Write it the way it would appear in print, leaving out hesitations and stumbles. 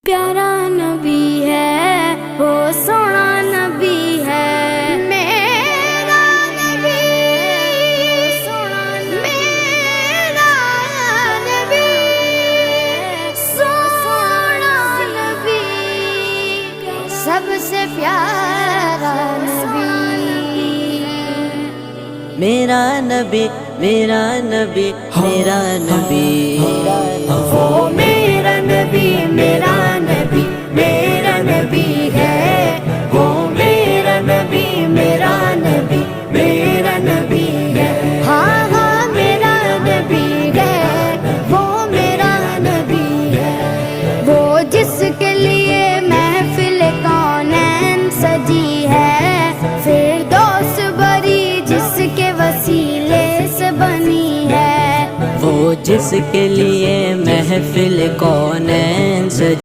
پیارا نبی ہے وہ سونا نبی ہے میرا نبی میرا نبی سونا نبی سب سے پیارا نبی میرا نبی میرا نبی میرا نبی وہ میرا نبی میرا نبی میرا نبی ہے وہ میرا نبی میرا نبی میرا نبی ہے ہاں ہاں میرا نبی ہے وہ میرا نبی ہے وہ جس کے لیے محفل کونین سجی ہے فردوس بری جس کے وسیلے سے بنی ہے وہ جس کے لیے محفل کونین سجی